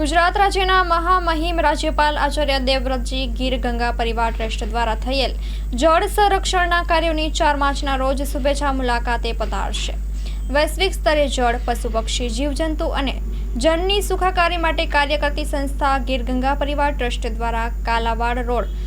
ગુજરાત રાજ્યના મહામહિમ રાજ્યપાલ આચાર્ય દેવવ્રતજી ગીર ગંગા પરિવાર ટ્રસ્ટ દ્વારા થયેલ જળ સંરક્ષણના કાર્યોની 4 માર્ચના રોજ શુભેચ્છા મુલાકાતે પધારશે। વૈશ્વિક સ્તરે જળ, પશુ પક્ષી, જીવજંતુ અને જનની સુખાકારી માટે કાર્ય કરતી સંસ્થા ગીર ગંગા પરિવાર ટ્રસ્ટ દ્વારા કાલાવાડ રોડ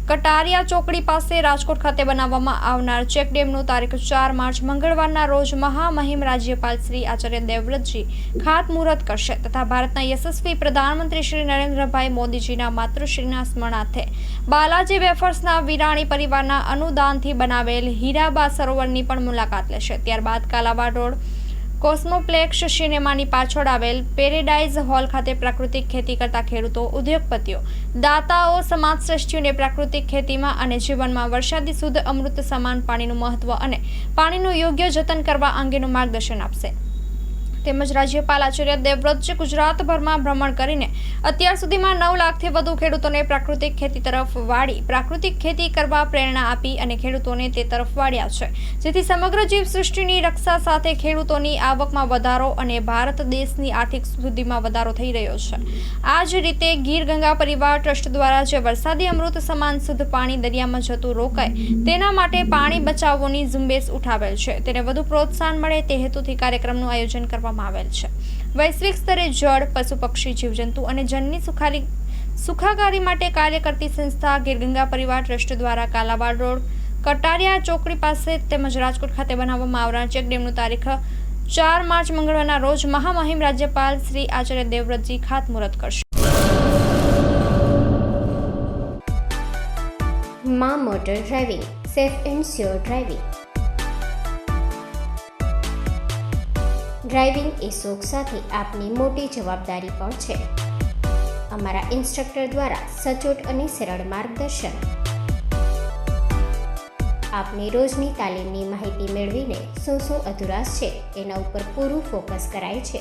કટારિયા ચોકડી પાસે રાજકોટ ખાતે બનાવવામાં આવનાર ચેકડેમનું તારીખ 4 માર્ચ મંગળવારના રોજ મહામહિમ રાજ્યપાલ શ્રી આચાર્ય દેવવ્રતજી ખાતમુહૂર્ત કરશે તથા ભારતના યશસ્વી પ્રધાનમંત્રી શ્રી નરેન્દ્રભાઈ મોદીજીના માતૃશ્રીના સ્મરણાર્થે બાલાજી વેફર્સના વિરાણી પરિવારના અનુદાનથી બનાવેલ હીરાબા સરોવરની પણ મુલાકાત લેશે। ત્યારબાદ કાલાવાડ રોડ કોસ્મોપ્લેક્સ સિનેમાની પાછળ આવેલ પેરેડાઇઝ હોલ ખાતે પ્રાકૃતિક ખેતી કરતા ખેડૂતો, ઉદ્યોગપતિઓ, દાતાઓ, સમાજશ્રેષ્ઠીઓને પ્રાકૃતિક ખેતીમાં અને જીવનમાં વરસાદી શુદ્ધ અમૃત સમાન પાણીનું મહત્વ અને પાણીનું યોગ્ય જતન કરવા અંગેનું માર્ગદર્શન આપશે। તેમજ રાજ્યપાલ આચાર્ય દેવવ્રતજી ગુજરાતભરમાં ભ્રમણ કરીને અત્યાર સુધીમાં 9 લાખથી વધુ ખેડૂતોને પ્રાકૃતિક ખેતી તરફ વાળી પ્રાકૃતિક ખેતી કરવા પ્રેરણા આપી અને ખેડૂતોને તે તરફ વાળ્યા છે, જેથી સમગ્ર જીવસૃષ્ટિની રક્ષા સાથે ખેડૂતોની આવકમાં વધારો અને ભારત દેશની આર્થિક વૃદ્ધિમાં વધારો થઈ રહ્યો છે। આ જ રીતે ગીર ગંગા પરિવાર ટ્રસ્ટ દ્વારા જે વરસાદી અમૃત સમાન શુદ્ધ પાણી દરિયામાં જતું રોકાય તેના માટે પાણી બચાવવાની ઝુંબેશ ઉઠાવેલ છે, તેને વધુ પ્રોત્સાહન મળે તે હેતુથી કાર્યક્રમનું આયોજન કરવામાં આવેલ છે। વૈશ્વિક સ્તરે જળ, પશુ પક્ષી, જીવજંતુ અને જનની સુખાકારી માટે કાર્ય કરતી સંસ્થા ગીર ગંગા પરિવાર ટ્રસ્ટ દ્વારા કાલાવાડ રોડ કટારિયા ચોકડી પાસે તેમજ રાજકોટ ખાતે બનાવવામાં આવનાર ચેકડેમનું તારીખ 4 માર્ચ મંગળવારના રોજ મહામહિમ રાજ્યપાલ શ્રી આચાર્ય દેવવ્રતજી ખાતમુહૂર્ત કરશે। માં motor driving, safe and sure driving. Driving એ શોખ સાથે આપની મોટી જવાબદારી પણ છે। અમારા ઇન્સ્ટ્રક્ટર દ્વારા સચોટ અને સરળ માર્ગદર્શન આપની રોજની તાલીમની માહિતી મેળવીને શું અધુરાશ છે એના ઉપર પૂરું ફોકસ કરાય છે।